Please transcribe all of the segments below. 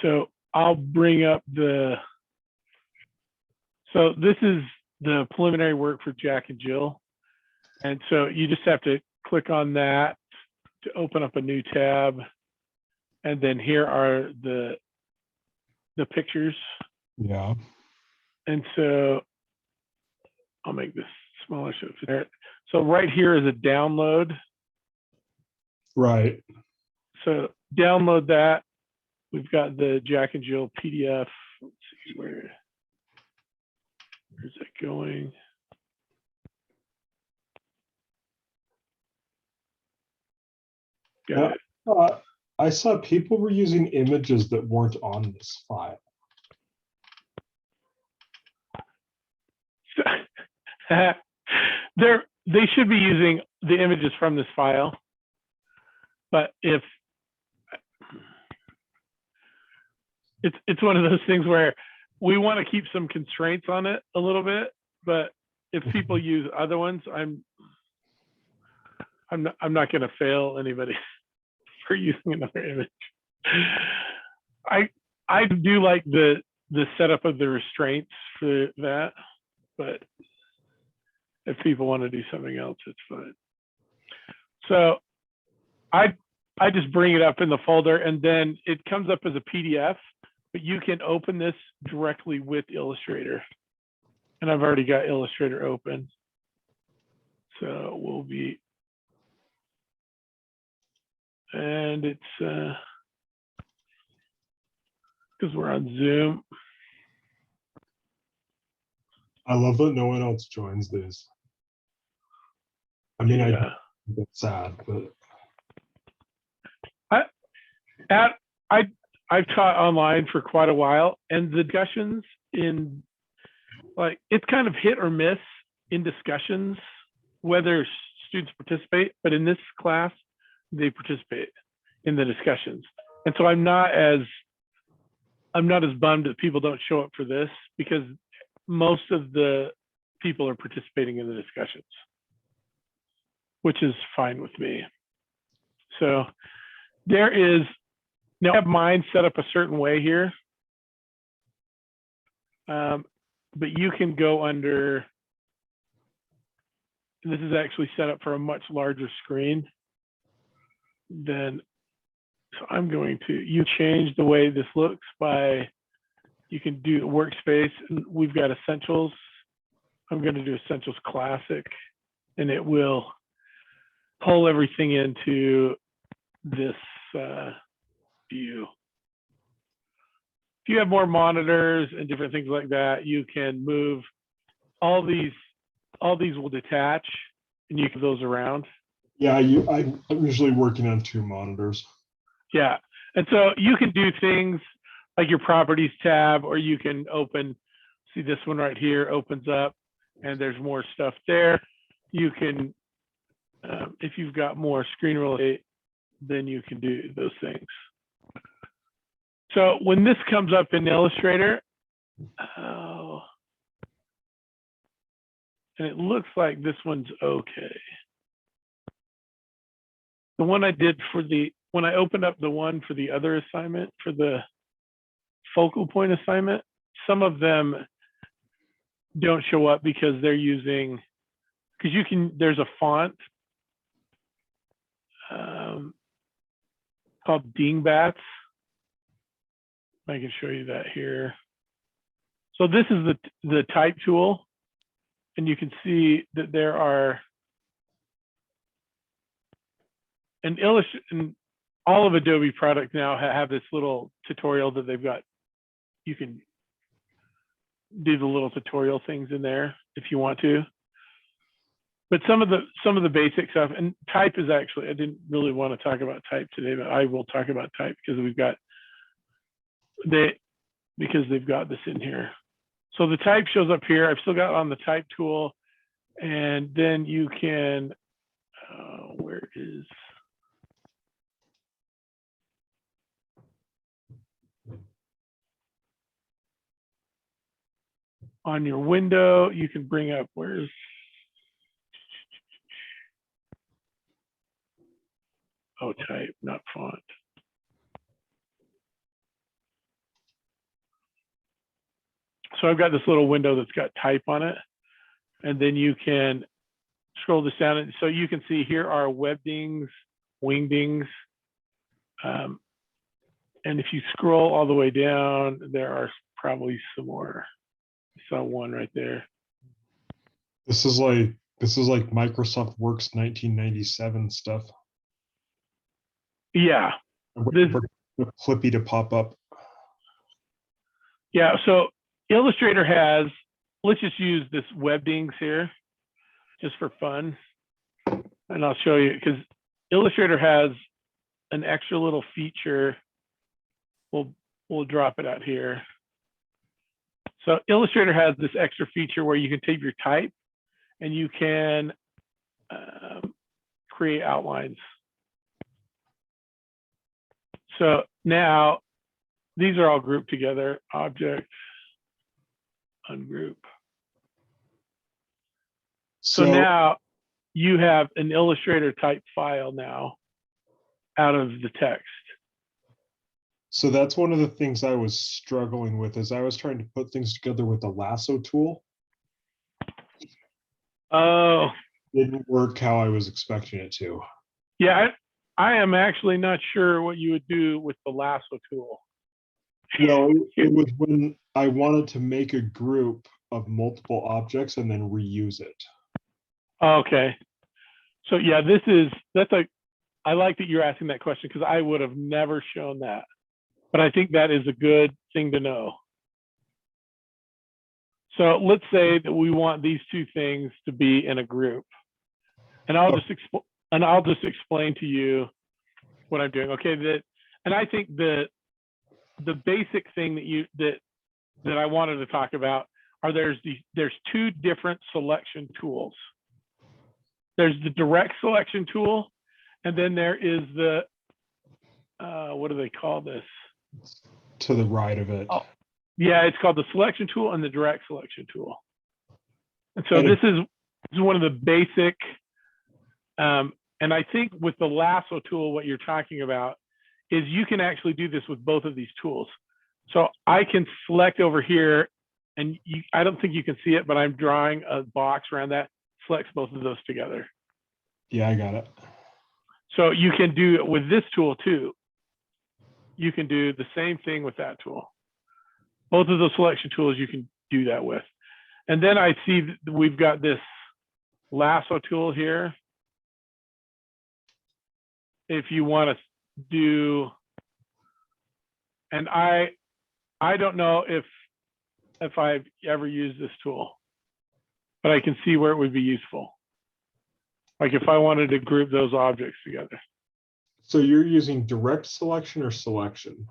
So I'll bring up so this is the preliminary work for Jack and Jill. And so you just have to click on that to open up a new tab. And then here are the pictures. Yeah. And so I'll make this smaller. So right here is a download. Right. So download that. We've got the Jack and Jill PDF. Let's see where's it going? Got it. I saw people were using images that weren't on this file. They should be using the images from this file, but if it's one of those things where we want to keep some constraints on it a little bit, but if people use other ones, I'm not going to fail anybody for using another image. I do like the setup of the restraints for that, but if people want to do something else, it's fine. So I just bring it up in the folder, and then it comes up as a PDF, but you can open this directly with Illustrator. And I've already got Illustrator open. So we'll be, and it's because we're on Zoom. I love that no one else joins these. I mean, Yeah. that's sad, but I've taught online for quite a while, and the discussions in, like, it's kind of hit or miss in discussions whether students participate, but in this class they participate in the discussions. And so I'm not as bummed that people don't show up for this, because most of the people are participating in the discussions, which is fine with me. So there is, now I have mine set up a certain way here, but you can go under, this is actually set up for a much larger screen than, so I'm going to, you change the way this looks by, you can do workspace, and we've got essentials. I'm going to do essentials classic, and it will pull everything into this view. If you have more monitors and different things like that, you can move all these will detach, and you can move those around. yeah, I'm usually working on 2 monitors. Yeah, and so you can do things like your properties tab, or you can open, see this one right here opens up, and there's more stuff there. You can, if you've got more screen real estate, then you can do those things. So when this comes up in Illustrator, and it looks like this one's okay. The one I did for when I opened up the one for the other assignment, for the focal point assignment, some of them don't show up because they're using, because there's a font called Dingbats. I can show you that here. So this is the type tool, and you can see that there are, and all of Adobe products now have this little tutorial that they've got. You can do the little tutorial things in there if you want to. But some of the basic stuff, and type is actually, I didn't really want to talk about type today, but I will talk about type because because they've got this in here. So the type shows up here. I've still got on the type tool, and then you can, where is, on your window, you can bring up, where's, oh, type, not font. So I've got this little window that's got type on it, and then you can scroll this down, and so you can see here are webbings, wingdings, and if you scroll all the way down, there are probably some more. I saw one right there. This is like Microsoft Works 1997 stuff. Yeah. Wait for Clippy to pop up. Yeah. So Illustrator has, let's just use this webbings here just for fun. And I'll show you, because Illustrator has an extra little feature. We'll drop it out here. So Illustrator has this extra feature where you can take your type and you can create outlines. So now these are all grouped together, object, ungroup. So now you have an Illustrator type file now out of the text. So that's one of the things I was struggling with as I was trying to put things together with the lasso tool. Oh. It didn't work how I was expecting it to. Yeah, I am actually not sure what you would do with the lasso tool. Well, it was when I wanted to make a group of multiple objects and then reuse it. Okay. So yeah, I like that you're asking that question, because I would have never shown that. But I think that is a good thing to know. So let's say that we want these two things to be in a group, and I'll just explain to you what I'm doing. Okay, and I think the basic thing that I wanted to talk about are there's two different selection tools. There's the direct selection tool, and then there is the what do they call this? To the right of it. Oh, yeah, it's called the selection tool and the direct selection tool. And so this is one of the basic, and I think with the lasso tool, what you're talking about is you can actually do this with both of these tools. So I can select over here, and I don't think you can see it, but I'm drawing a box around that, selects both of those together. Yeah, I got it. So you can do it with this tool too. You can do the same thing with that tool. Both of those selection tools you can do that with. And then I see that we've got this lasso tool here. If you want to do, and I don't know if I've ever used this tool, but I can see where it would be useful. Like if I wanted to group those objects together. So you're using direct selection or selection?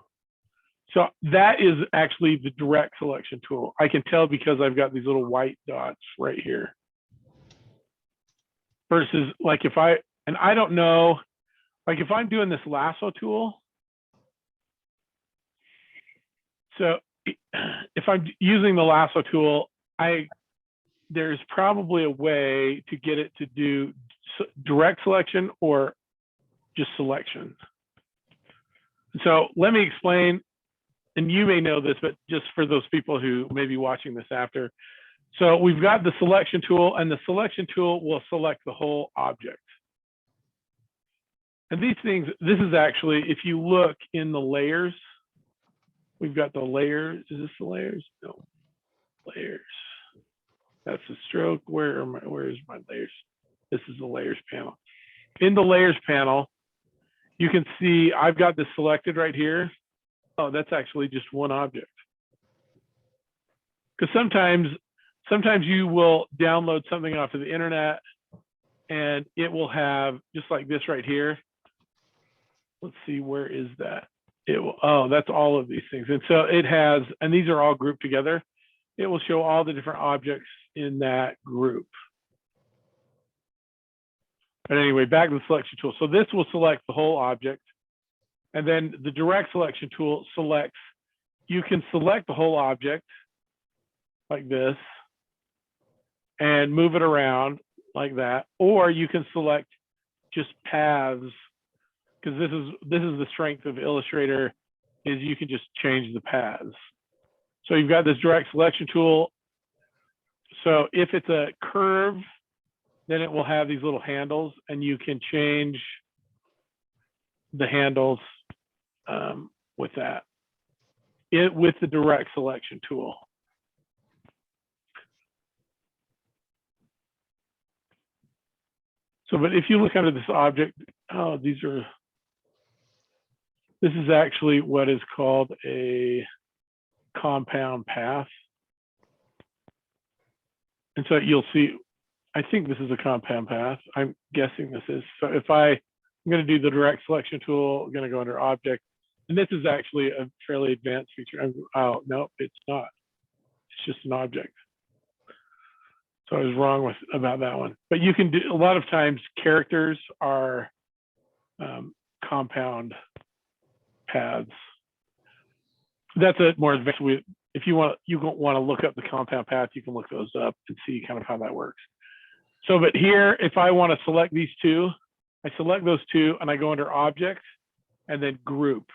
So that is actually the direct selection tool. I can tell because I've got these little white dots right here. Versus like I don't know, like if I'm doing this lasso tool, so if I'm using the lasso tool, there's probably a way to get it to do direct selection or just selection. So let me explain, and you may know this, but just for those people who may be watching this after. So we've got the selection tool, and the selection tool will select the whole object. And these things, this is actually, if you look in the layers, we've got the layers. Is this the layers? No, layers. That's the stroke. Where is my layers? This is the layers panel. In the layers panel, you can see I've got this selected right here. Oh, that's actually just one object. Because sometimes you will download something off of the internet and it will have just like this right here. Let's see, where is that? Oh, that's all of these things. And so it has, and these are all grouped together. It will show all the different objects in that group. But anyway, back to the selection tool. So this will select the whole object. And then the direct selection tool selects, you can select the whole object like this and move it around like that, or you can select just paths, because this is the strength of Illustrator, is you can just change the paths. So you've got this direct selection tool. So if it's a curve, then it will have these little handles, and you can change the handles with that, with the direct selection tool. So, but if you look under this object, oh, this is actually what is called a compound path. And so you'll see, I think this is a compound path. I'm guessing this is. So if I'm going to do the direct selection tool, I'm going to go under object. And this is actually a fairly advanced feature. Oh, no, it's not. It's just an object. So I was wrong about that one. But you can do, a lot of times characters are compound paths. That's a more advanced way. If you want to look up the compound path, you can look those up and see kind of how that works. So, but here, if I want to select these two, I select those two and I go under object and then group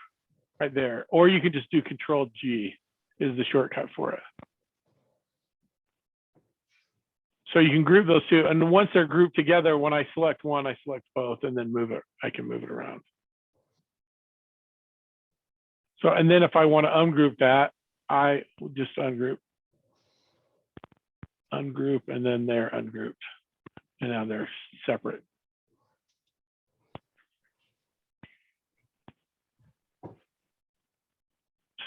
right there. Or you can just do Control G is the shortcut for it. So you can group those two, and once they're grouped together, when I select one, I select both, and then move it. I can move it around. So, and then if I want to ungroup that, I will just ungroup, and then they're ungrouped, and now they're separate.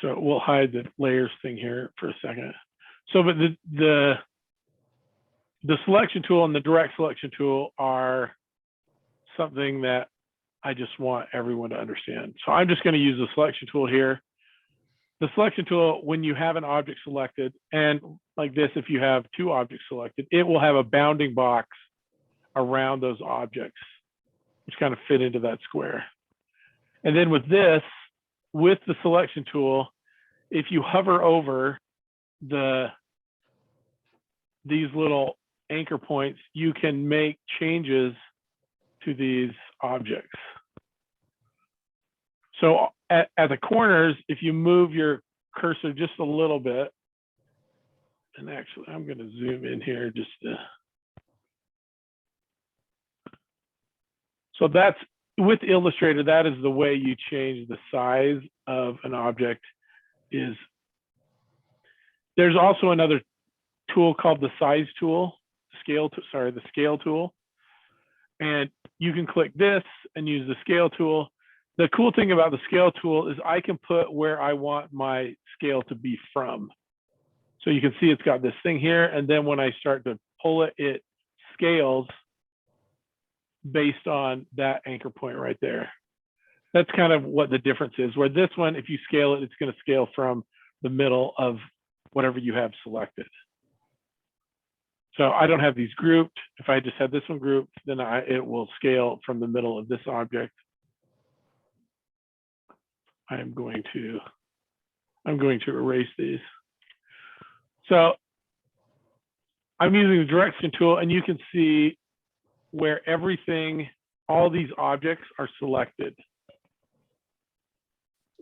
So we'll hide the layers thing here for a second. So, but the selection tool and the direct selection tool are something that I just want everyone to understand. So I'm just going to use the selection tool here. The selection tool, when you have an object selected, and like this, if you have two objects selected, it will have a bounding box around those objects, which kind of fit into that square. And then with this, with the selection tool, if you hover over these little anchor points, you can make changes to these objects. So at the corners, if you move your cursor just a little bit, and actually I'm going to zoom in here just to, so that's with Illustrator, that is the way you change the size of an object. Is there's also another tool called the size tool, the scale tool. And you can click this and use the scale tool. The cool thing about the scale tool is I can put where I want my scale to be from. So you can see it's got this thing here. And then when I start to pull it, it scales based on that anchor point right there. That's kind of what the difference is. Where this one, if you scale it, it's going to scale from the middle of whatever you have selected. So I don't have these grouped. If I just have this one grouped, then it will scale from the middle of this object. I'm going to erase these. So I'm using the direction tool, and you can see where everything, all these objects are selected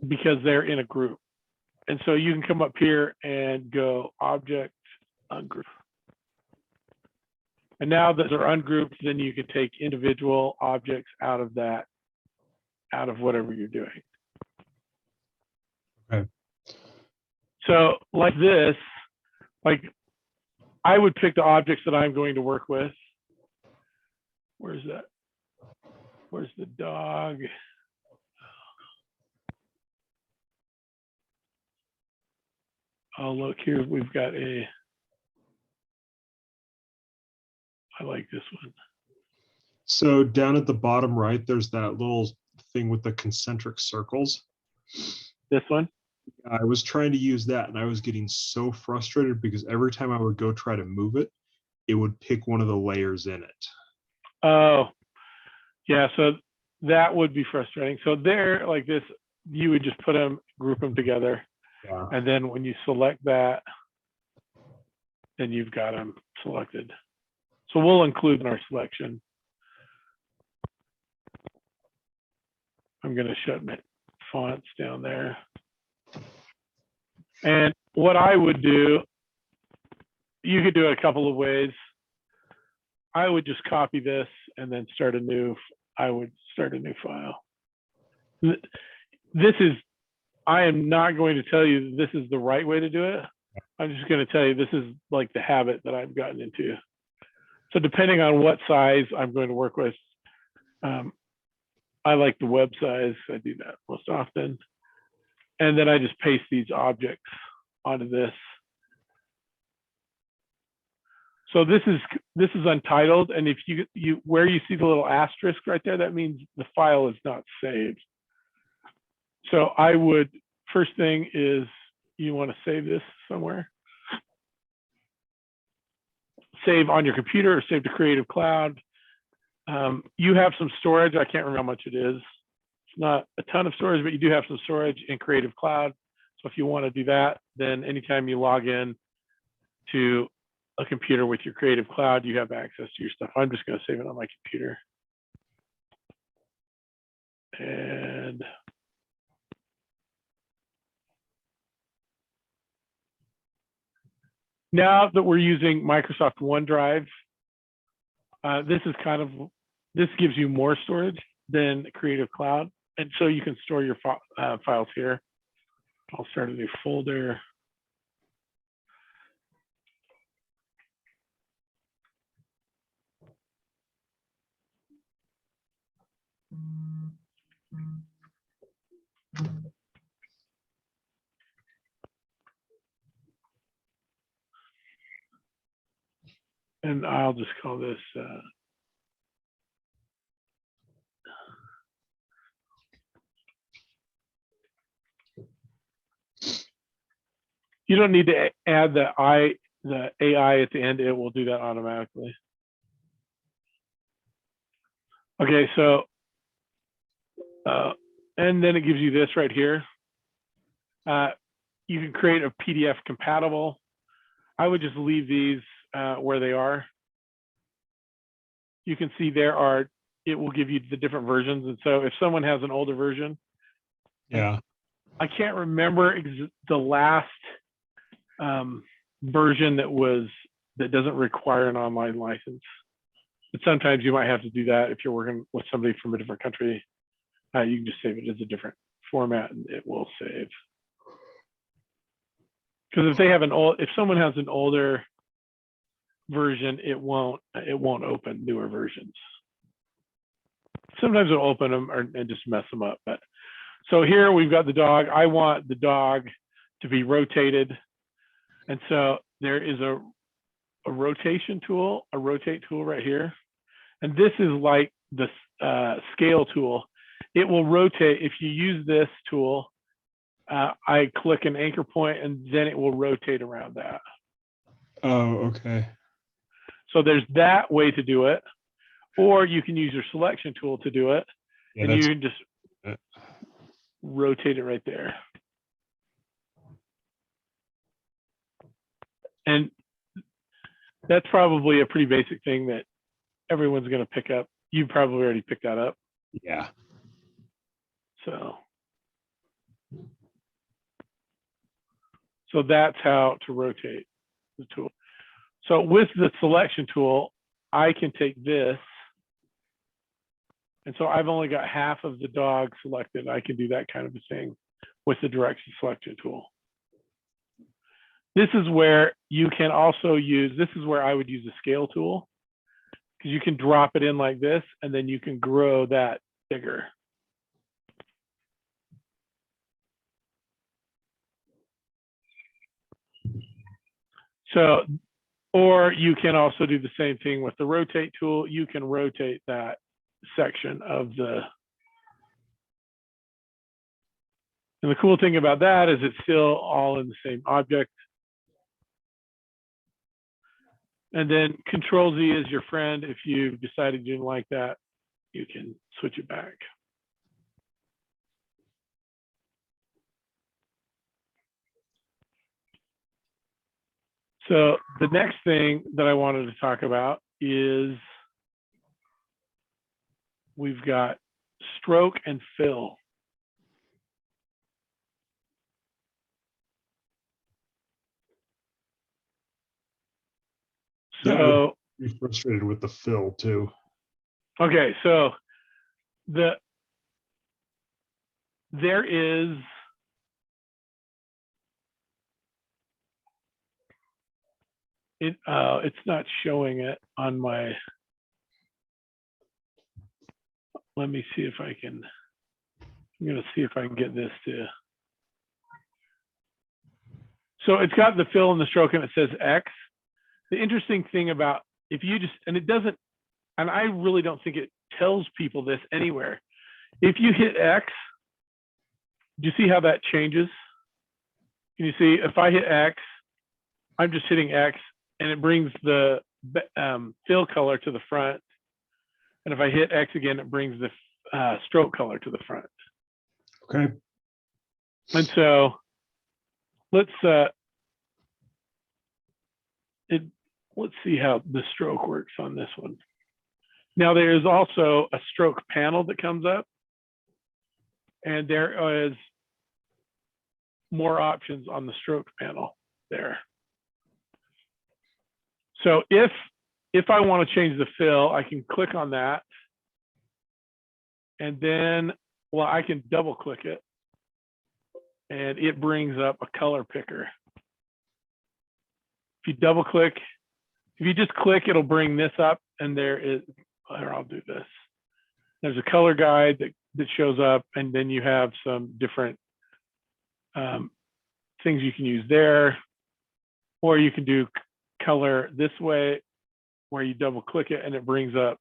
because they're in a group. And so you can come up here and go object, ungroup. And now that they're ungrouped, then you can take individual objects out of that, out of whatever you're doing. Okay. So like this, like I would pick the objects that I'm going to work with. Where's that? Where's the dog? Oh, look here, we've got I like this one. So down at the bottom right, there's that little thing with the concentric circles. This one? I was trying to use that, and I was getting so frustrated because every time I would go try to move it, it would pick one of the layers in it. Oh, yeah, so that would be frustrating. So there, like this, you would just put them, group them together. Yeah. And then when you select that, then you've got them selected. So we'll include in our selection. I'm going to shut my fonts down there. And what I would do, you could do it a couple of ways. I would just copy this and then start a new, I would start a new file. This is, I am not going to tell you this is the right way to do it. I'm just going to tell you this is like the habit that I've gotten into. So depending on what size I'm going to work with, I like the web size. I do that most often. And then I just paste these objects onto this. So this is untitled, and if you where you see the little asterisk right there, that means the file is not saved. So I would, first thing is you want to save this somewhere. Save on your computer or save to Creative Cloud. You have some storage. I can't remember how much it is. It's not a ton of storage, but you do have some storage in Creative Cloud. So if you want to do that, then anytime you log in to a computer with your Creative Cloud, you have access to your stuff. I'm just going to save it on my computer. And now that we're using Microsoft OneDrive, this gives you more storage than Creative Cloud. And so you can store your files here. I'll start a new folder. And I'll just call this you don't need to add the AI at the end. It will do that automatically. Okay, so and then it gives you this right here. You can create a PDF compatible. I would just leave these where they are. You can see it will give you the different versions. And so if someone has an older version, Yeah. I can't remember the last version that doesn't require an online license. But sometimes you might have to do that if you're working with somebody from a different country. You can just save it as a different format and it will save. Because if someone has an older version, it won't open newer versions. Sometimes it'll open them and just mess them up. But so here we've got the dog. I want the dog to be rotated. And so there is a rotation tool, a rotate tool right here. And this is like the scale tool. It will rotate. If you use this tool, I click an anchor point and then it will rotate around that. Oh, okay. So there's that way to do it. Or you can use your selection tool to do it. Yeah, and you can just rotate it right there. And that's probably a pretty basic thing that everyone's going to pick up. You probably already picked that up. Yeah. So that's how to rotate the tool. So with the selection tool, I can take this. And so I've only got half of the dog selected. I can do that kind of a thing with the direction selection tool. This is where you can also use, this is where I would use the scale tool, because you can drop it in like this and then you can grow that bigger. So, or you can also do the same thing with the rotate tool. You can rotate that section of the, and the cool thing about that is it's still all in the same object. And then Control Z is your friend. If you've decided you didn't like that, you can switch it back. So the next thing that I wanted to talk about is we've got stroke and fill. Yeah, I was So, pretty frustrated with the fill too. okay, so there is it's not showing it on my, let me see if I can, I'm gonna see if I can get this to, so it's got the fill and the stroke and it says X. The interesting thing about, if you just, and it doesn't, and I really don't think it tells people this anywhere. If you hit X, do you see how that changes? Can you see if I hit X, I'm just hitting X and it brings the fill color to the front. And if I hit X again, it brings the stroke color to the front. Okay. And so let's see how the stroke works on this one. Now there is also a stroke panel that comes up, and there is more options on the stroke panel there. So if I want to change the fill, I can click on that, and then, well, I can double click it, and it brings up a color picker. If you double click, if you just click, it'll bring this up, and there is, or I'll do this. There's a color guide that shows up, and then you have some different things you can use there, or you can do color this way, where you double click it and it brings up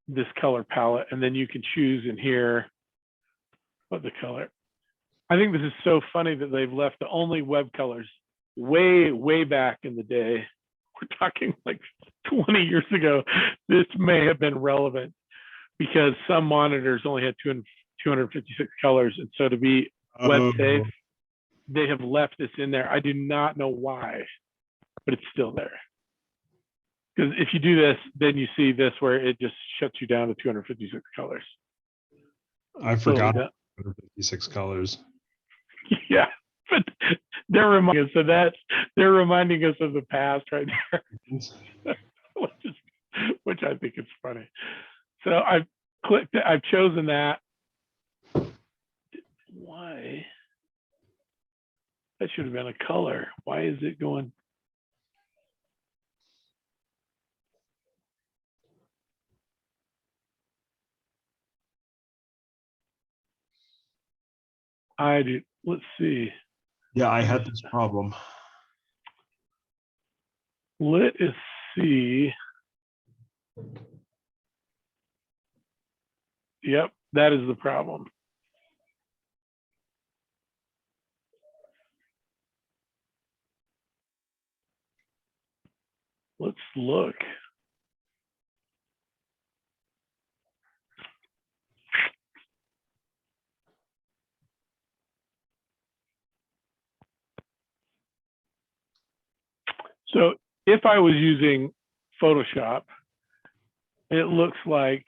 this color palette, and then you can choose in here what the color. I think this is so funny that they've left the only web colors way back in the day. We're talking like 20 years ago. This may have been relevant because some monitors only had 256 colors, and so to be web safe, they have left this in there. I do not know why, but it's still there. Because if you do this, then you see this where it just shuts you down to 256 colors. I forgot 256 colors. Yeah, but they're reminding us of that. They're reminding us of the past right there, which I think is funny. So I've clicked, I've chosen that. Why? That should have been a color. Why is it going? I do. Let's see. Yeah, I had this problem. Let us see. Yep, that is the problem. Let's look. So if I was using Photoshop, it looks like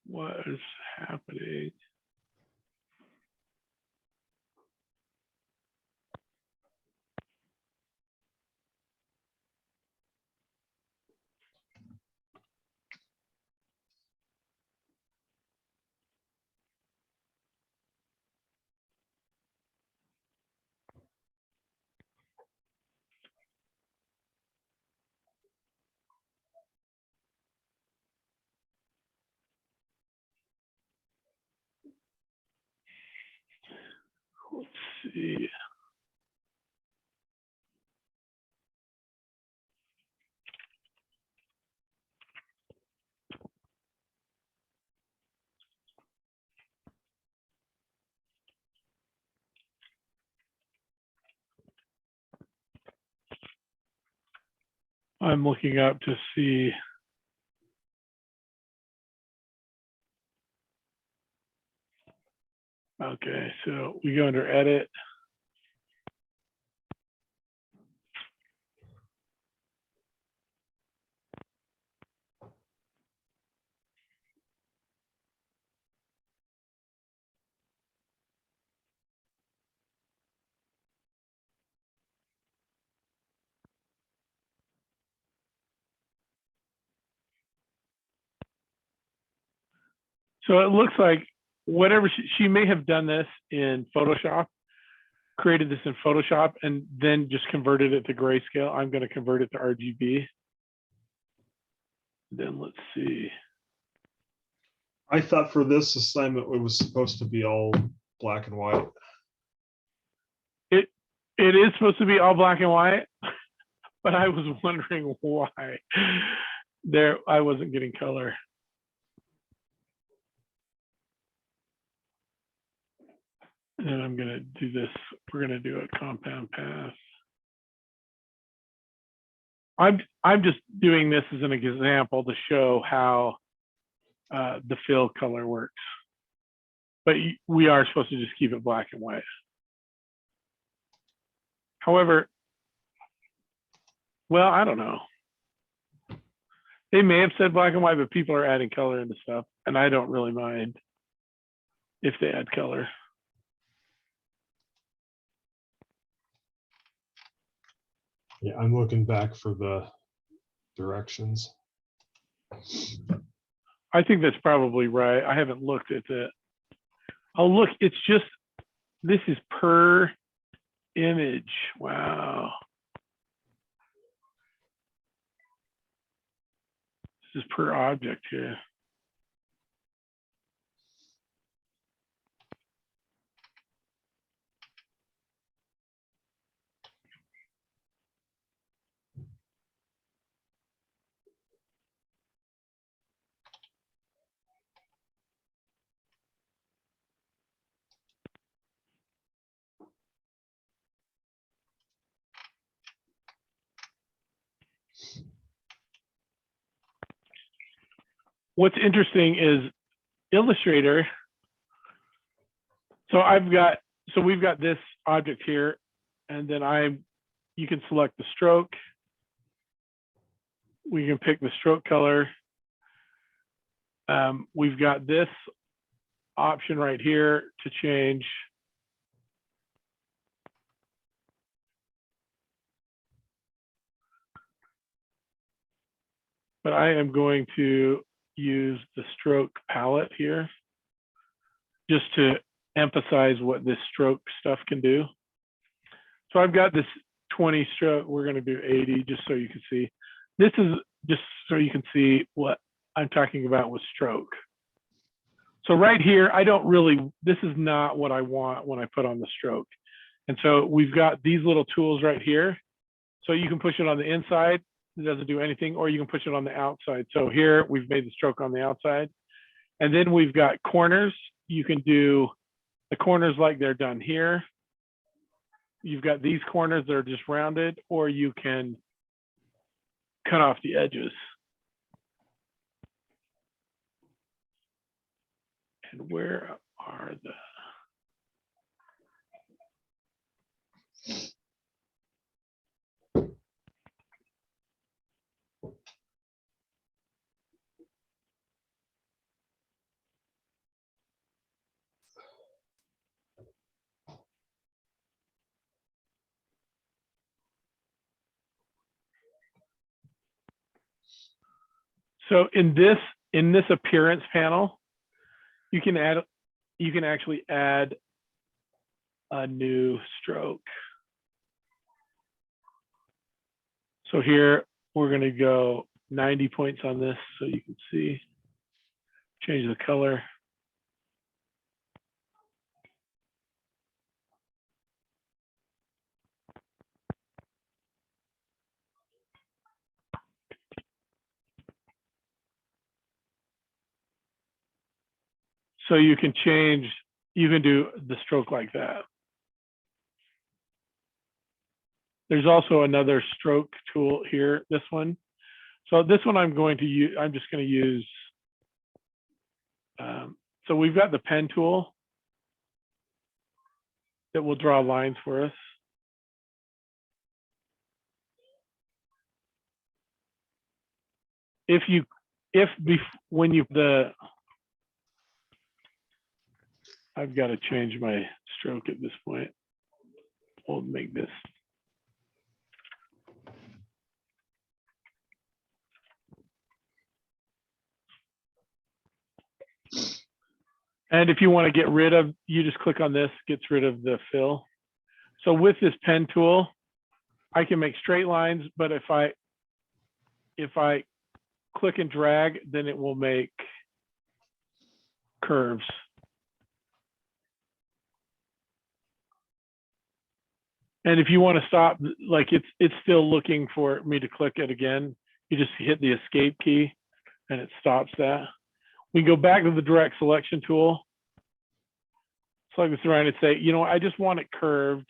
what is happening? Let's see. I'm looking up to see. Okay, so we go under edit. So it looks like whatever she may have done this in Photoshop, created this in Photoshop, and then just converted it to grayscale. I'm going to convert it to RGB. Then let's see. I thought for this assignment it was supposed to be all black and white. It is supposed to be all black and white, but I was wondering why I wasn't getting color. And then I'm going to do this. We're going to do a compound pass. I'm just doing this as an example to show how the fill color works. But we are supposed to just keep it black and white. However, well, I don't know. They may have said black and white, but people are adding color into stuff, and I don't really mind if they add color. Yeah, I'm looking back for the directions. I think that's probably right. I haven't looked at it. Oh, look, it's just, this is per image. Wow. This is per object here. What's interesting is Illustrator. So we've got this object here, and then you can select the stroke. We can pick the stroke color. We've got this option right here to change. But I am going to use the stroke palette here just to emphasize what this stroke stuff can do. So I've got this 20 stroke. We're going to do 80 just so you can see. This is just so you can see what I'm talking about with stroke. So right here, this is not what I want when I put on the stroke. And so we've got these little tools right here. So you can push it on the inside. It doesn't do anything, or you can push it on the outside. So here we've made the stroke on the outside. And then we've got corners. You can do the corners like they're done here. You've got these corners that are just rounded, or you can cut off the edges. And where are the... So in this appearance panel, you can actually add a new stroke. So here we're going to go 90 points on this so you can see. Change the color. So you can do the stroke like that. There's also another stroke tool here, this one. So this one I'm just going to use, so we've got the pen tool that will draw lines for us. I've got to change my stroke at this point. We'll make this. And if you want to get rid of, you just click on this, gets rid of the fill. So with this pen tool, I can make straight lines, but if I click and drag, then it will make curves. And if you want to stop, like it's still looking for me to click it again, you just hit the escape key and it stops that. We go back to the direct selection tool. Select this around and say, you know, I just want it curved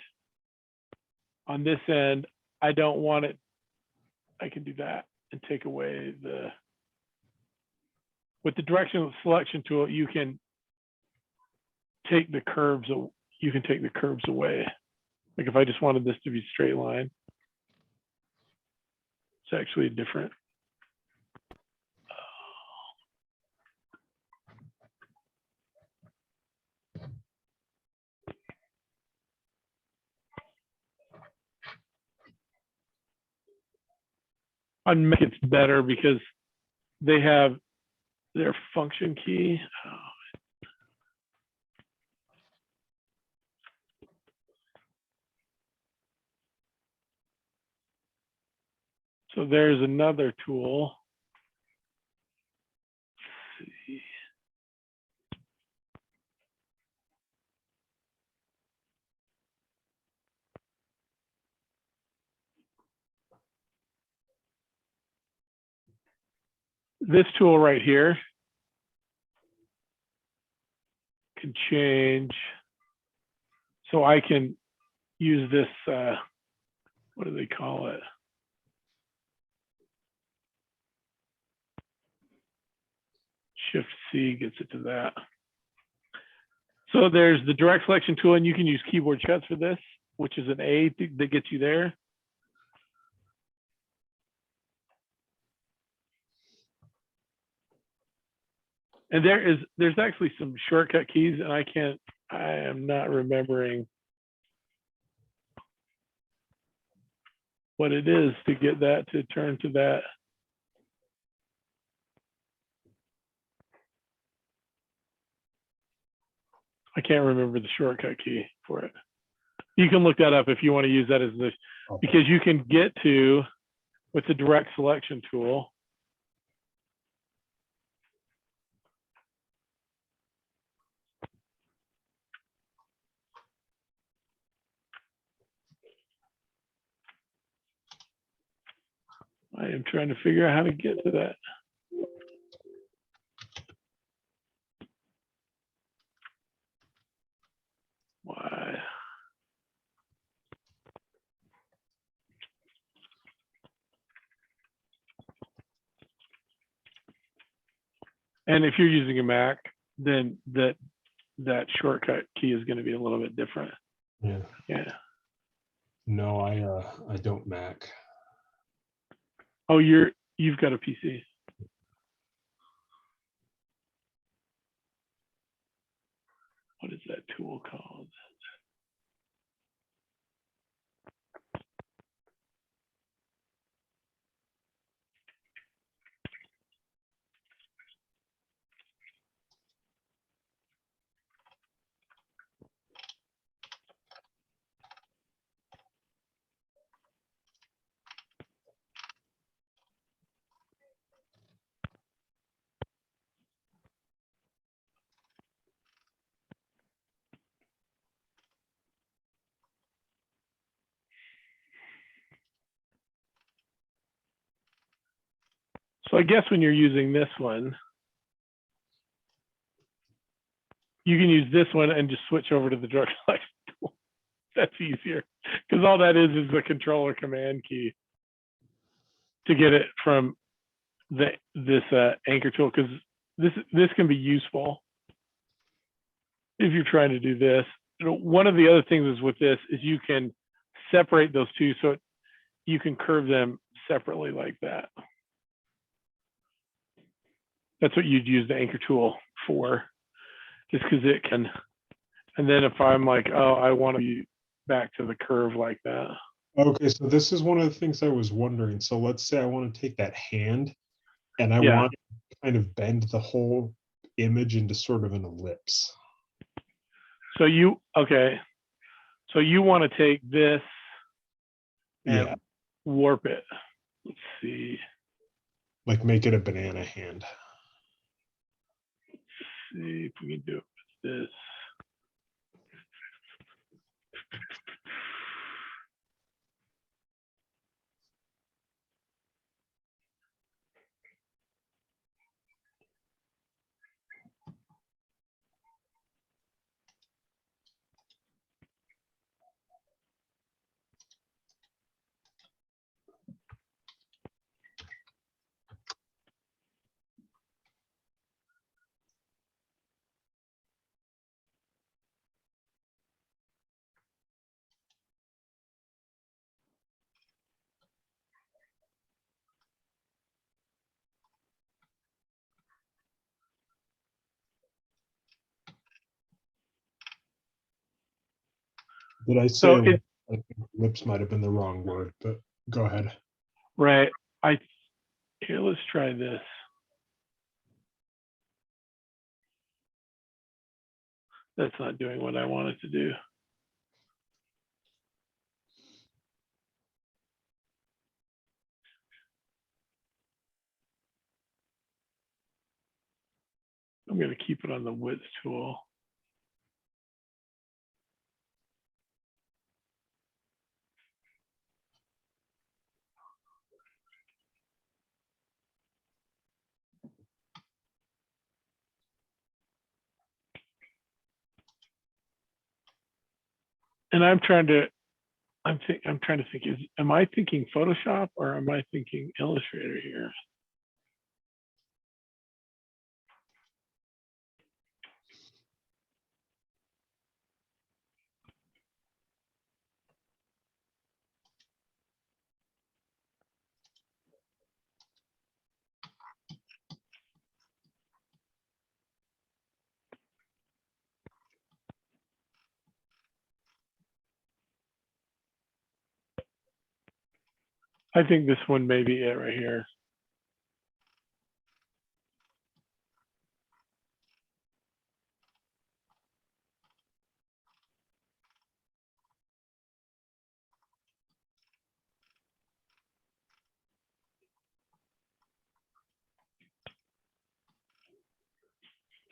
on this end. I don't want it. I can do that and take away the, with the direction selection tool, you can take the curves, you can take the curves away. Like if I just wanted this to be straight line, it's actually different. On Mac, it's better because they have their function key. So there's another tool. Let's see. This tool right here can change. So I can use this, what do they call it? Shift C gets it to that. So there's the direct selection tool, and you can use keyboard shortcuts for this, which is an A that gets you there. And there's actually some shortcut keys, and I am not remembering what it is to get that to turn to that. I can't remember the shortcut key for it. You can look that up if you want to use that as this, because you can get to, with the direct selection tool, I am trying to figure out how to get to that. Why? And if you're using a Mac, then that shortcut key is going to be a little bit different. Yeah. Yeah. No, I don't Mac. Oh, you've got a PC. What is that tool called? So I guess when you're using this one, you can use this one and just switch over to the direct selection tool. That's easier because all that is the controller command key to get it from this anchor tool, because this can be useful if you're trying to do this. You know, one of the other things is with this is you can separate those two, so you can curve them separately like that. That's what you'd use the anchor tool for, just because it can. And then if I'm like, oh, I want to be back to the curve like that. Okay, so this is one of the things I was wondering. So let's say I want to take that hand and I Yeah. want to kind of bend the whole image into sort of an ellipse. So okay. So you want to take this and Yeah, warp it. Let's see. like make it a banana hand. See if we can do it with this. Did I So say I think ellipse might have been the wrong word, but go ahead. right. Here, let's try this. That's not doing what I want it to do. I'm going to keep it on the width tool. And I'm trying to think, am I thinking Photoshop or am I thinking Illustrator here? I think this one may be it right here.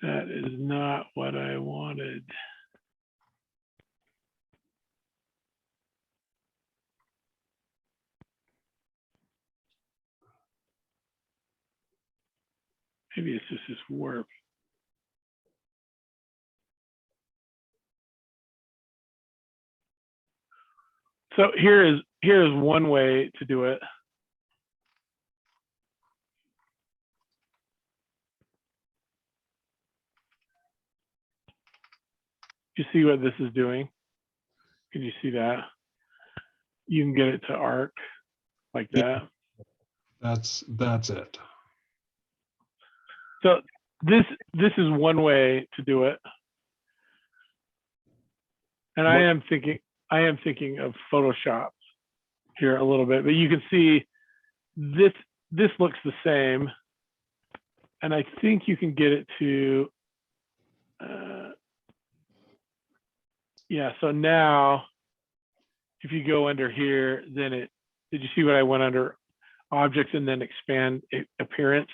That is not what I wanted. Maybe it's just this warp. So here is one way to do it. You see what this is doing? Can you see that? You can get it to arc like that. That's it. So this is one way to do it. And I am thinking of Photoshop here a little bit, but you can see this looks the same. And I think you can get it to, yeah, so now if you go under here, then did you see what I went under objects and then expand appearance?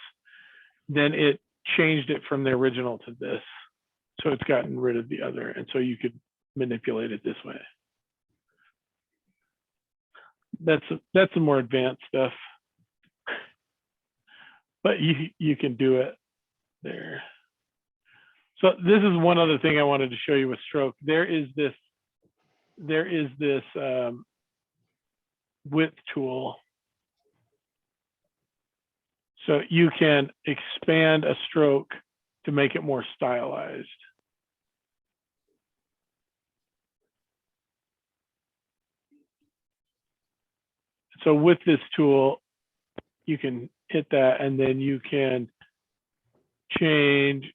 Then it changed it from the original to this. So it's gotten rid of the other. And so you could manipulate it this way. That's some more advanced stuff. But you can do it there. So this is one other thing I wanted to show you with stroke. There is this width tool. So you can expand a stroke to make it more stylized. So with this tool, you can hit that and then you can change.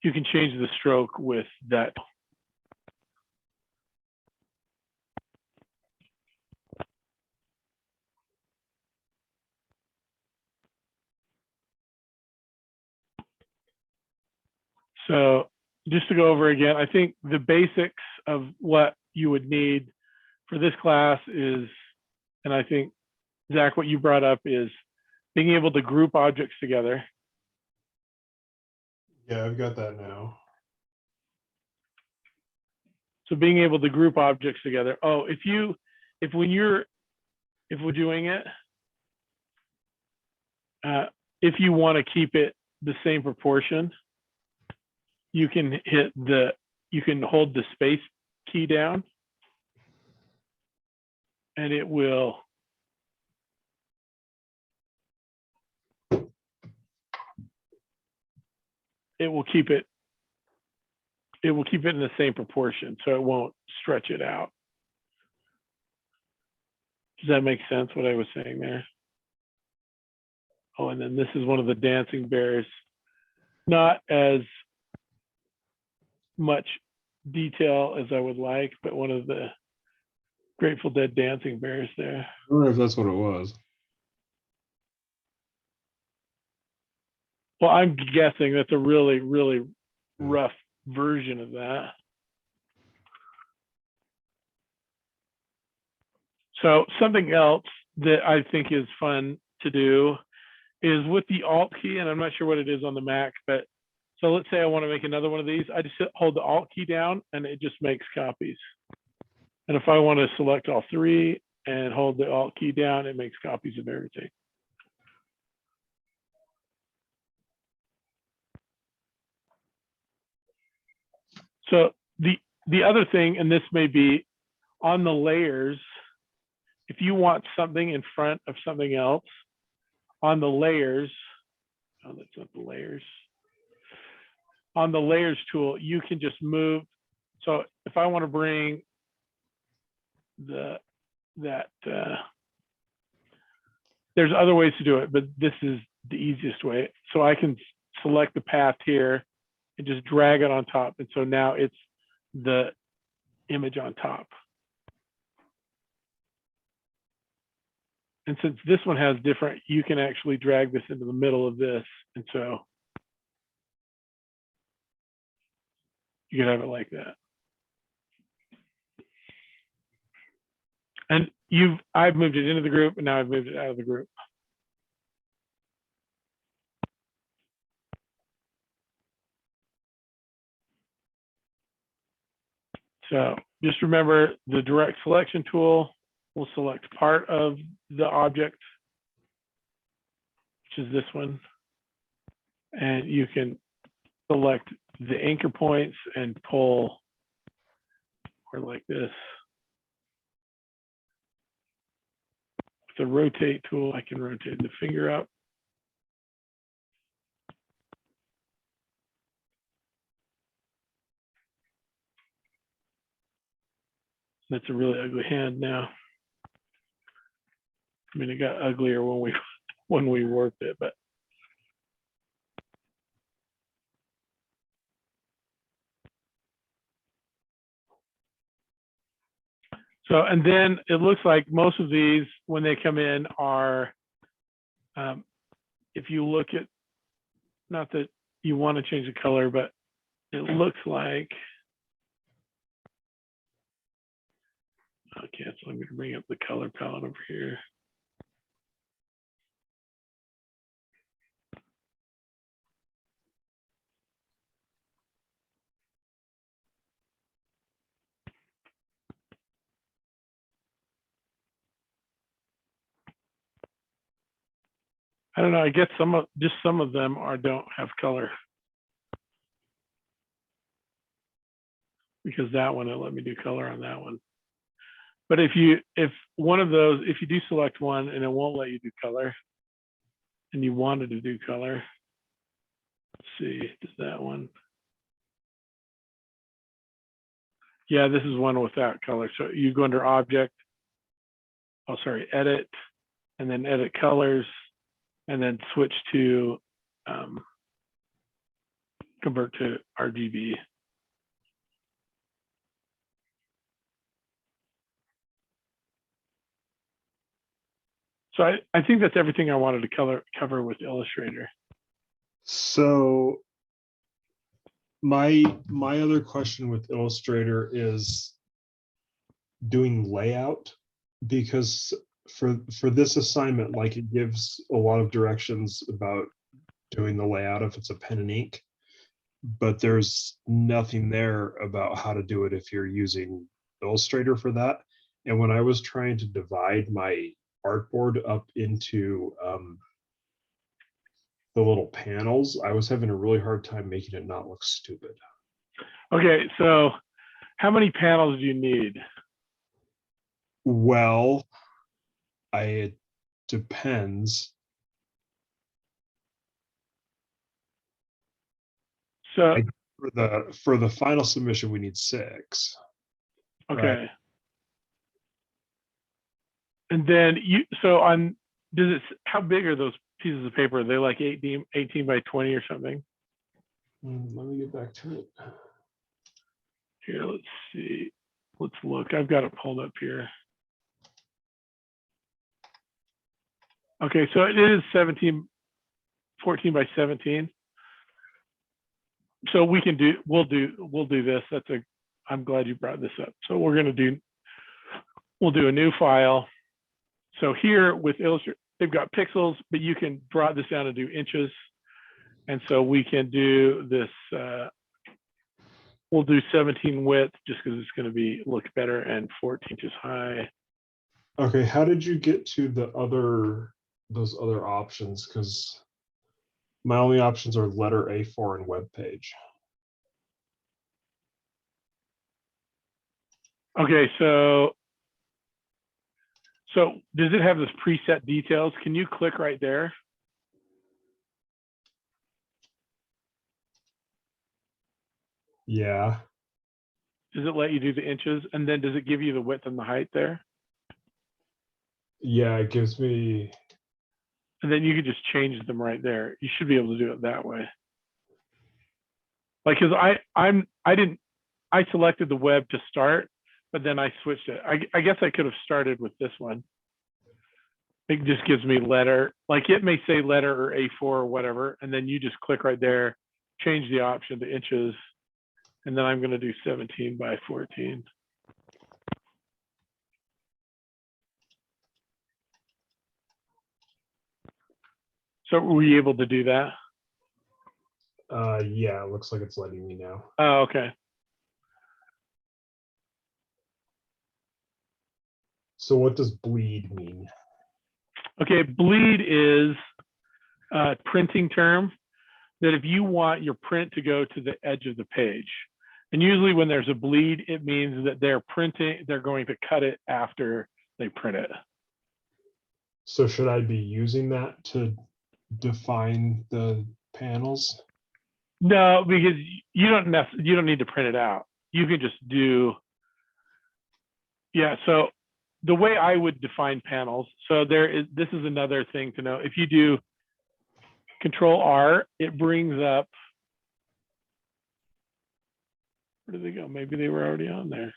You can change the stroke with that. So just to go over again, I think the basics of what you would need for this class is, and I think, Zach, what you brought up is being able to group objects together. Yeah, I've got that now. So being able to group objects together. Oh, if we're doing it, if you want to keep it the same proportion, you can hold the space key down, and it will keep it in the same proportion, so it won't stretch it out. Does that make sense, what I was saying there? Oh, and then this is one of the dancing bears. Not as much detail as I would like, but one of the Grateful Dead dancing bears there. I wonder if that's what it was. Well, I'm guessing that's a really, really rough version of that. So something else that I think is fun to do is with the Alt key, and I'm not sure what it is on the Mac, but so let's say I want to make another one of these. I just hold the Alt key down and it just makes copies. And if I want to select all three and hold the Alt key down, it makes copies of everything. So the other thing, and this may be on the layers, if you want something in front of something else, on the layers, oh, that's not the layers. On the layers tool, you can just move. So if I want to bring there's other ways to do it, but this is the easiest way. So I can select the path here and just drag it on top. And so now it's the image on top. And since this one has different, you can actually drag this into the middle of this. And so you can have it like that. And I've moved it into the group, and now I've moved it out of the group. So just remember the direct selection tool will select part of the object, which is this one. And you can select the anchor points and pull, or like this. With the rotate tool, I can rotate the finger up. That's a really ugly hand now. I mean, it got uglier when we worked it, but. So, and then it looks like most of these, when they come in, are, if you look at, not that you want to change the color, but it looks like, okay, so I'm going to bring up the color palette over here. I don't know. I guess some of them don't have color, because that one, it let me do color on that one. But if one of those, if you do select one and it won't let you do color, and you wanted to do color, let's see, does that one? Yeah, this is one without color. So you go under Object, oh sorry, Edit, and then Edit Colors, and then switch to convert to RGB. So I think that's everything I wanted to cover with Illustrator. So My other question with Illustrator is doing layout, because for this assignment, like, it gives a lot of directions about doing the layout if it's a pen and ink, but there's nothing there about how to do it if you're using Illustrator for that. And when I was trying to divide my artboard up into the little panels, I was having a really hard time making it not look stupid. Okay, so how many panels do you need? Well, it depends. So, For the final submission, we need 6. okay. Right. And then how big are those pieces of paper? Are they like 18 by 20 or something? Let me get back to it. Here, let's see. Let's look. I've got it pulled up here. Okay, so it is 14 by 17. So we'll do this. I'm glad you brought this up. So we'll do a new file. So here with Illustrator, they've got pixels, but you can draw this down and do inches. And so we can do this, we'll do 17 width just because it's going to look better, and 14 inches high. Okay, how did you get to those other options? Because my only options are letter A4 and web page. Okay, so does it have this preset details? Can you click right there? Yeah. Does it let you do the inches? And then does it give you the width and the height there? Yeah, it gives me. And then you can just change them right there. You should be able to do it that way. Like, cause I selected the web to start, but then I switched it. I guess I could have started with this one. It just gives me letter, like it may say letter or A4 or whatever, and then you just click right there, change the option to inches, and then I'm going to do 17 by 14. So were you able to do that? Yeah, it looks like it's letting me now. Oh, okay. So what does bleed mean? Okay, bleed is a printing term that if you want your print to go to the edge of the page, and usually when there's a bleed, it means that they're going to cut it after they print it. So should I be using that to define the panels? No, because you don't need to print it out. You can just do, yeah. So the way I would define panels, so this is another thing to know. If you do Control R, it brings up, where did they go? Maybe they were already on there.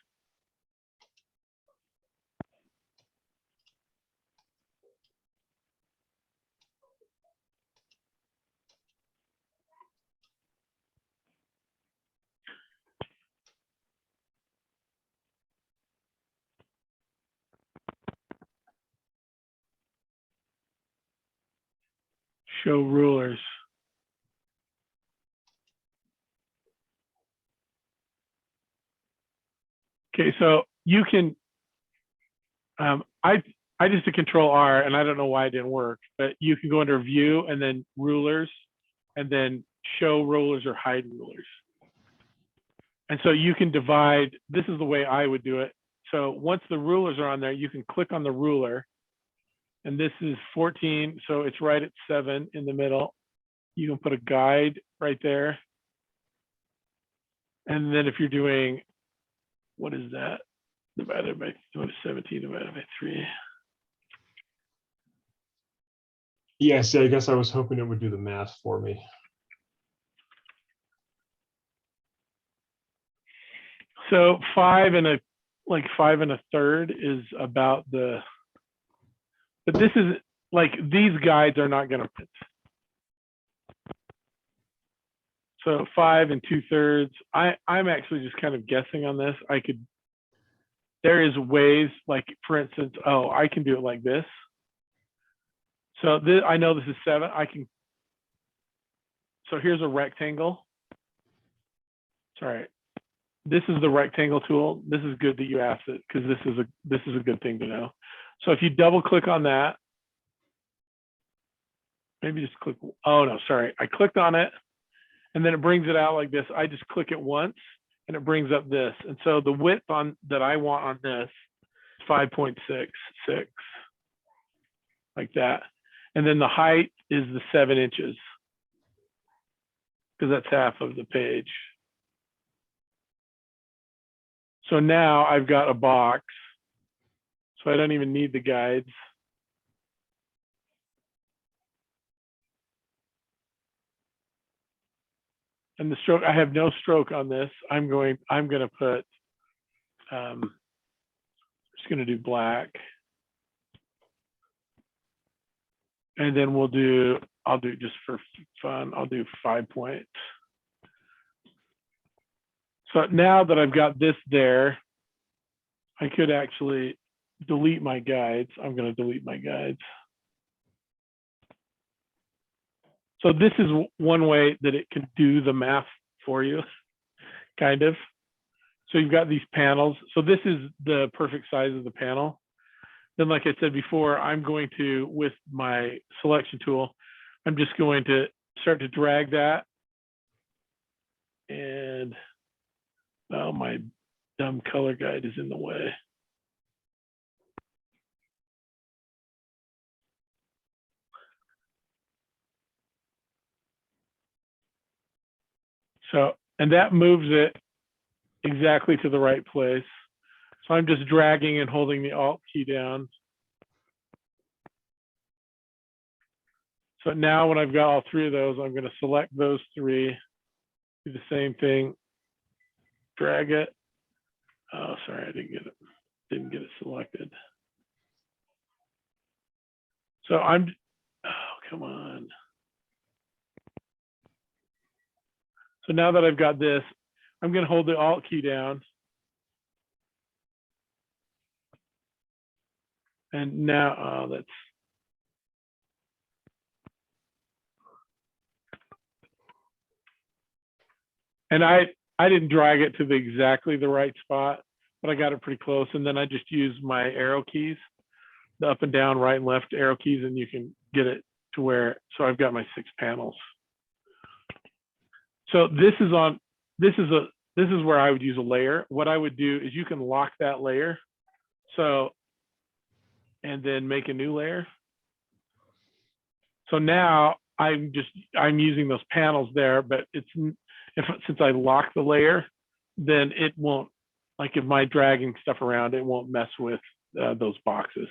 Show rulers. Okay, so you can, I just did Control R, and I don't know why it didn't work, but you can go under View and then Rulers, and then Show Rulers or Hide Rulers. And so you can divide. This is the way I would do it. So once the rulers are on there, you can click on the ruler, and this is 14, so it's right at 7 in the middle. You can put a guide right there. And then if you're doing, what is that? Divided by 17 divided by 3. Yeah, see, I guess I was hoping it would do the math for me. So 5 and a 5 1/3 is about the, but this is like, these guides are not going to print. So 5 2/3. I'm actually just kind of guessing on this. There is ways, like for instance, oh, I can do it like this. So this, I know this is 7. So here's a rectangle. Sorry, this is the rectangle tool. This is good that you asked it because this is a good thing to know. So if you double click on that, maybe just click. Oh no, sorry, I clicked on it, and then it brings it out like this. I just click it once, and it brings up this. And so the width that I want on this is 5.66, like that. And then the height is the 7 inches, because that's half of the page. So now I've got a box, so I don't even need the guides. And the stroke, I have no stroke on this. I'm going to put, just going to do black. And then I'll do just for fun, I'll do 5 points. So now that I've got this there, I could actually delete my guides. I'm going to delete my guides. So this is one way that it can do the math for you, kind of. So you've got these panels. So this is the perfect size of the panel. Then, like I said before, I'm going to, with my selection tool, I'm just going to start to drag that. And oh, my dumb color guide is in the way. So, and that moves it exactly to the right place. So I'm just dragging and holding the Alt key down. So now when I've got all 3 of those, I'm going to select those 3, do the same thing, drag it. Oh, sorry, I didn't get it selected. So oh, come on. So now that I've got this, I'm going to hold the Alt key down. And now, oh, that's, and I didn't drag it to exactly the right spot, but I got it pretty close. And then I just use my arrow keys, the up and down, right and left arrow keys, and you can get it to where, so I've got my 6 panels. So this is where I would use a layer. What I would do is you can lock that layer. So, and then make a new layer. So now I'm using those panels there, but since I lock the layer, then it won't, like if my dragging stuff around, it won't mess with those boxes.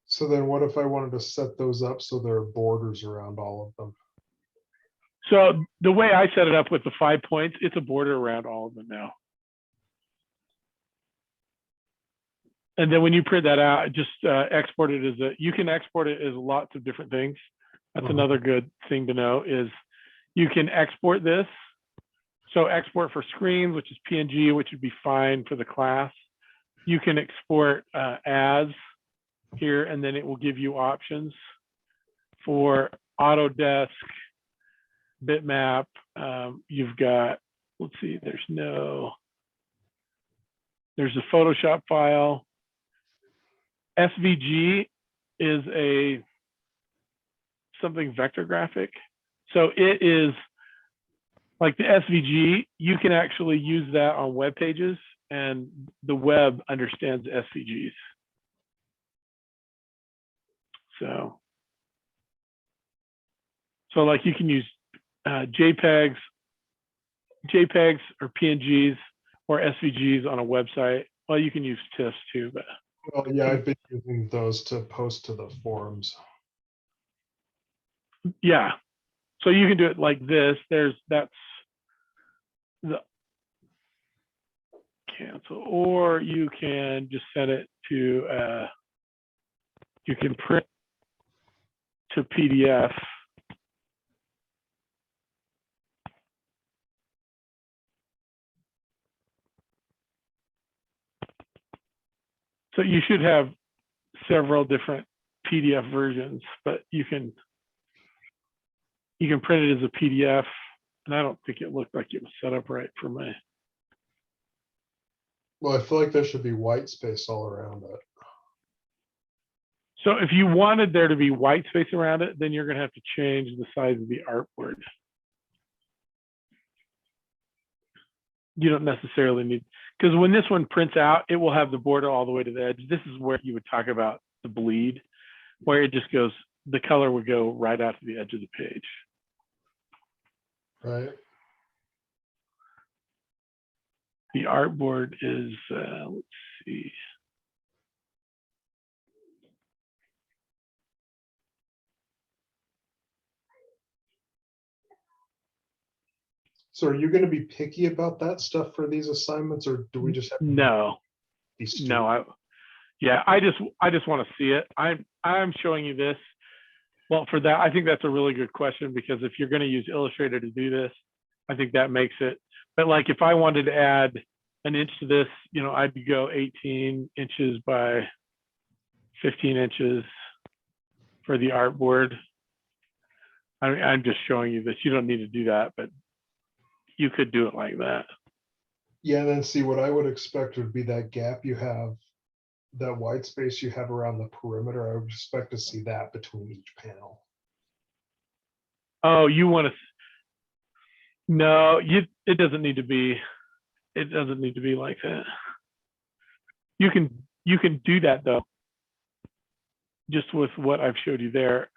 So then what if I wanted to set those up so there are borders around all of them? So the way I set it up with the 5 points, it's a border around all of them now. And then when you print that out, just export it as you can export it as lots of different things. That's another good thing to know is you can export this. So export for screens, which is PNG, which would be fine for the class. You can export as here, and then it will give you options for Autodesk, bitmap. You've got, let's see, there's a Photoshop file. SVG is something vector graphic. So it is like the SVG, you can actually use that on web pages, and the web understands SVGs. So like you can use JPEGs or PNGs or SVGs on a website. Well, you can use TIFFs too, but. Well, yeah, I've been using those to post to the forums. Yeah. So you can do it like this. That's the cancel, or you can just send it to, you can print to PDF. So you should have several different PDF versions, but you can print it as a PDF. And I don't think it looked like it was set up right for me. Well, I feel like there should be white space all around it. So if you wanted there to be white space around it, then you're going to have to change the size of the artboard. You don't necessarily need, because when this one prints out, it will have the border all the way to the edge. This is where you would talk about the bleed, where it just goes, the color would go right out to the edge of the page. Right. The artboard is, let's see. So are you going to be picky about that stuff for these assignments, or do we just have to No, be stupid? no, I just want to see it. I'm showing you this. Well, for that, I think that's a really good question, because if you're going to use Illustrator to do this, I think that makes it. But like if I wanted to add an inch to this, you know, I'd go 18 inches by 15 inches for the artboard. I'm just showing you this. You don't need to do that, but you could do it like that. Yeah, and then see what I would expect would be that gap you have, that white space you have around the perimeter. I would expect to see that between each panel. Oh, you want to? No, it doesn't need to be. It doesn't need to be like that. You can do that though, just with what I've showed you there.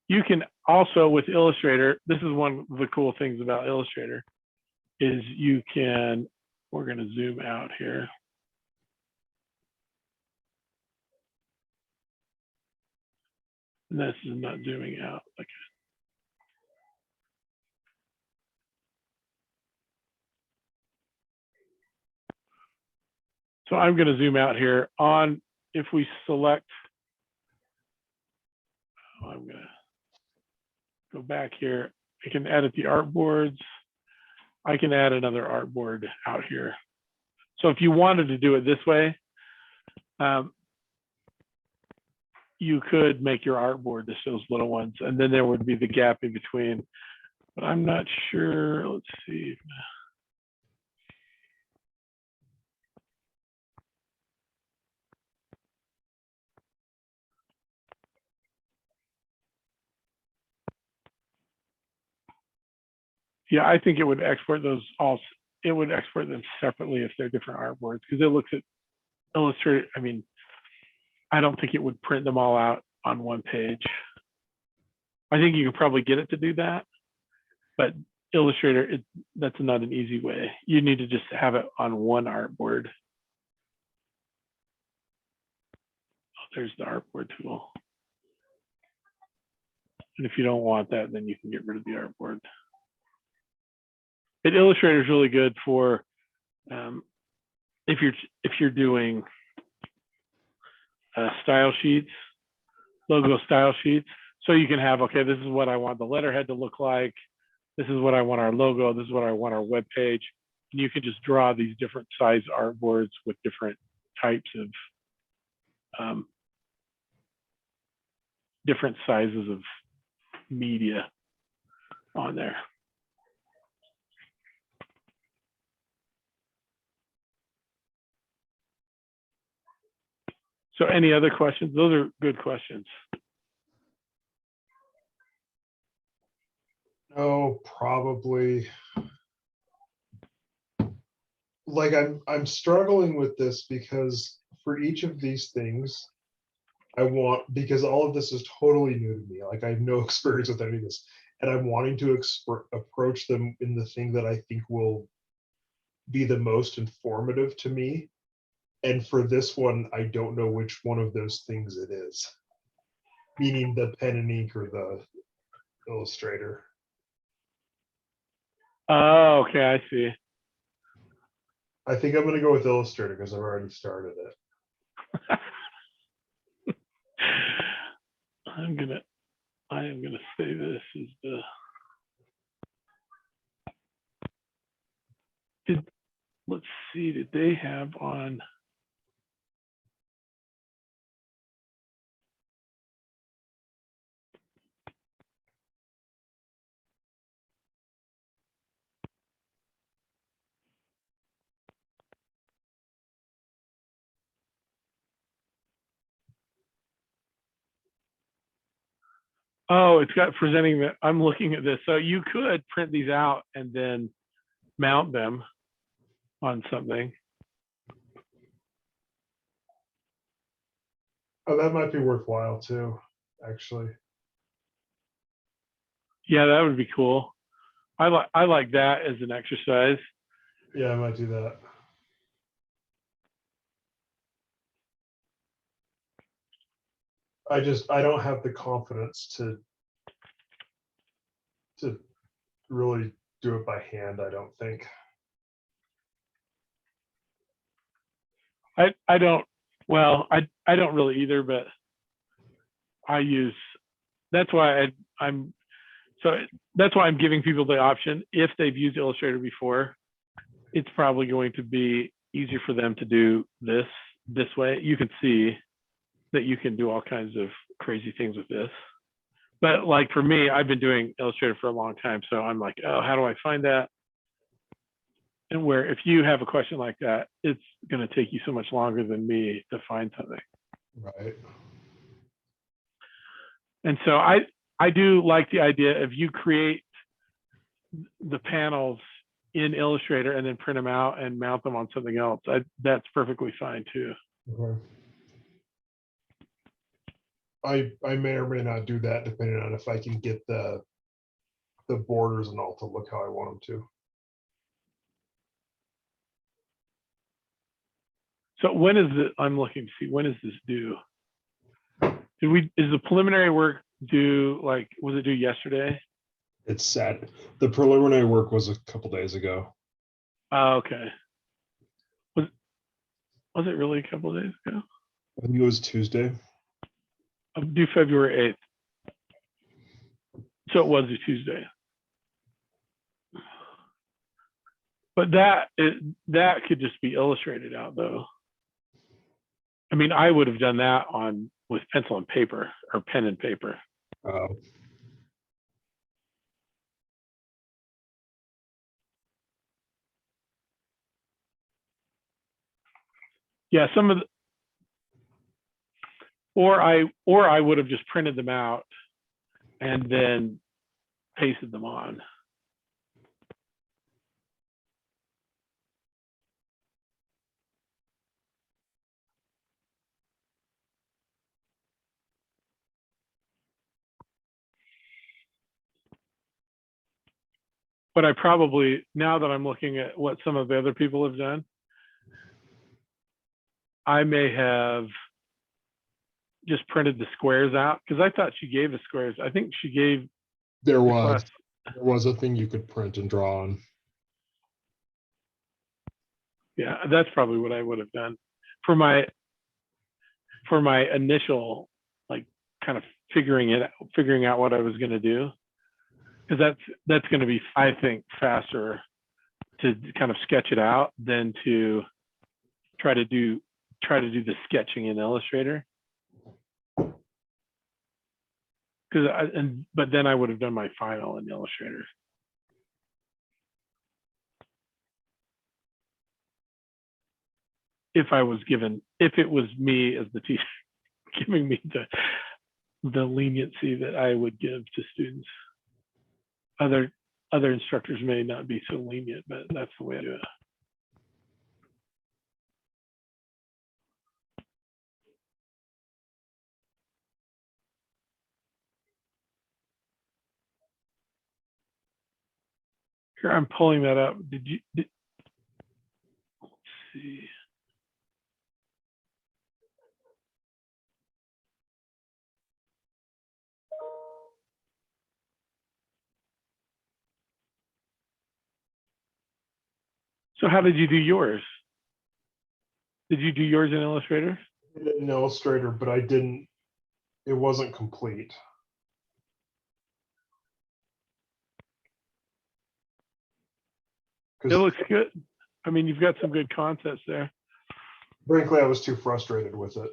You can also, with Illustrator, this is one of the cool things about Illustrator, is you can, we're going to zoom out here. And this is not zooming out. Okay. So I'm going to zoom out here on, if we select, I'm going to go back here. I can edit the artboards. I can add another artboard out here. So if you wanted to do it this way, you could make your artboard just those little ones, and then there would be the gap in between. But I'm not sure. Let's see. Yeah, I think it would export those all. It would export them separately if they're different artboards, because it looks at Illustrator. I mean, I don't think it would print them all out on one page. I think you could probably get it to do that, but Illustrator, that's not an easy way. You need to just have it on one artboard. Oh, there's the artboard tool. And if you don't want that, then you can get rid of the artboard. But Illustrator is really good for if you're doing style sheets, logo style sheets. So you can have, okay, this is what I want the letterhead to look like. This is what I want our logo. This is what I want our web page. And you can just draw these different size artboards with different types of different sizes of media on there. So any other questions? Those are good questions. No, probably. Like I'm struggling with this because for each of these things, I want, because all of this is totally new to me. Like I have no experience with any of this, and I'm wanting to approach them in the thing that I think will be the most informative to me. And for this one, I don't know which one of those things it is. Meaning the pen and ink or the Illustrator. Oh, okay, I see. I think I'm going to go with Illustrator because I've already started it. I am gonna say this is the let's see, did they have on? Oh, it's got presenting that. I'm looking at this. So you could print these out and then mount them on something. Oh, that might be worthwhile too, actually. Yeah, that would be cool. I like that as an exercise. Yeah, I might do that. I don't have the confidence to really do it by hand, I don't think. I don't, well, I don't really either, but I use, that's why I'm that's why I'm giving people the option. If they've used Illustrator before, it's probably going to be easier for them to do this way. You can see that you can do all kinds of crazy things with this. But like for me, I've been doing Illustrator for a long time. So I'm like, oh, how do I find that? And where if you have a question like that, it's going to take you so much longer than me to find something. Right. And so I do like the idea of you create the panels in Illustrator and then print them out and mount them on something else. That's perfectly fine too. Okay. I may or may not do that depending on if I can get the borders and all to look how I want them to. So when is it? I'm looking to see when is this due? Is the preliminary work due? Like, was it due yesterday? It's sad. The preliminary work was a couple days ago. Oh, okay. Was it really a couple of days ago? I think it was Tuesday. I'm due February 8th. So it was a Tuesday. But that could just be illustrated out though. I mean, I would have done that with pencil and paper or pen and paper. Uh, Yeah, some of the, or I would have just printed them out and then pasted them on. But I probably, now that I'm looking at what some of the other people have done, I may have just printed the squares out because I thought she gave us squares. I think she gave there the was class. there was a thing you could print and draw on. Yeah, that's probably what I would have done for my initial, like, kind of figuring out what I was going to do, because that's going to be, I think, faster to kind of sketch it out than to try to do the sketching in Illustrator. But then I would have done my final in Illustrator. If it was me as the teacher giving me the leniency that I would give to students. Other instructors may not be so lenient, but that's the way I do it. Here, I'm pulling that up. Let's see. So how did you do yours? Did you do yours in Illustrator? I did it in Illustrator, but I didn't. It wasn't complete. It looks good. I mean, you've got some good concepts there. Frankly, I was too frustrated with it.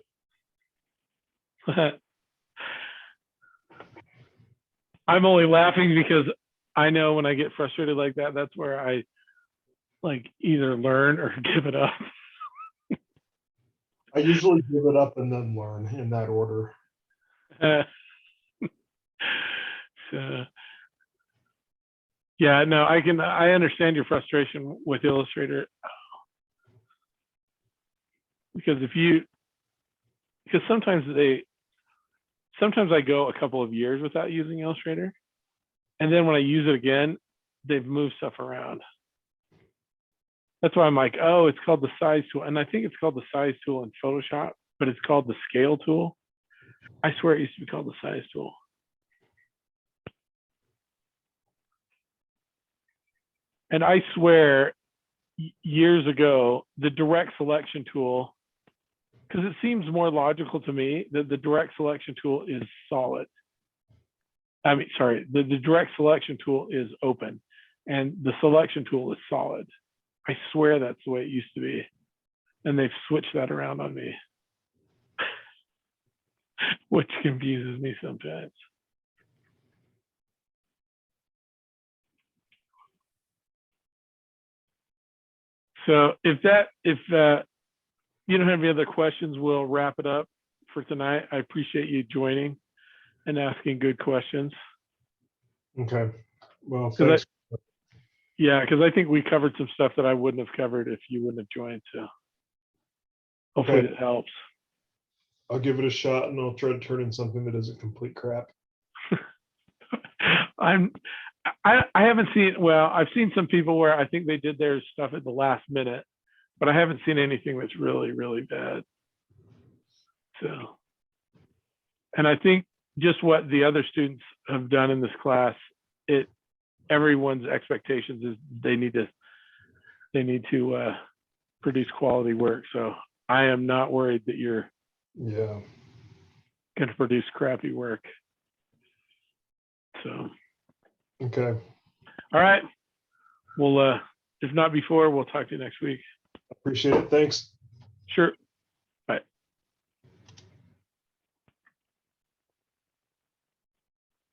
I'm only laughing because I know when I get frustrated like that, that's where I like either learn or give it up. I usually give it up and then learn in that order. So, yeah, no, I understand your frustration with Illustrator because sometimes I go a couple of years without using Illustrator. And then when I use it again, they've moved stuff around. That's why I'm like, oh, it's called the size tool. And I think it's called the size tool in Photoshop, but it's called the scale tool. I swear it used to be called the size tool. And I swear years ago, the direct selection tool, because it seems more logical to me that the direct selection tool is solid. I mean, sorry, the direct selection tool is open and the selection tool is solid. I swear that's the way it used to be. And they've switched that around on me, which confuses me sometimes. So if you don't have any other questions, we'll wrap it up for tonight. I appreciate you joining and asking good questions. Okay. Well, thanks. Because I think we covered some stuff that I wouldn't have covered if you wouldn't have joined. So hopefully Okay. it helps. I'll give it a shot and I'll try to turn in something that isn't complete crap. I haven't seen, well, I've seen some people where I think they did their stuff at the last minute, but I haven't seen anything that's really, really bad. So, and I think just what the other students have done in this class, everyone's expectations is they need to produce quality work. So I am not worried that you're Yeah. going to produce crappy work. So, Okay. all right. Well, if not before, we'll talk to you next week. Appreciate it. Thanks. Sure.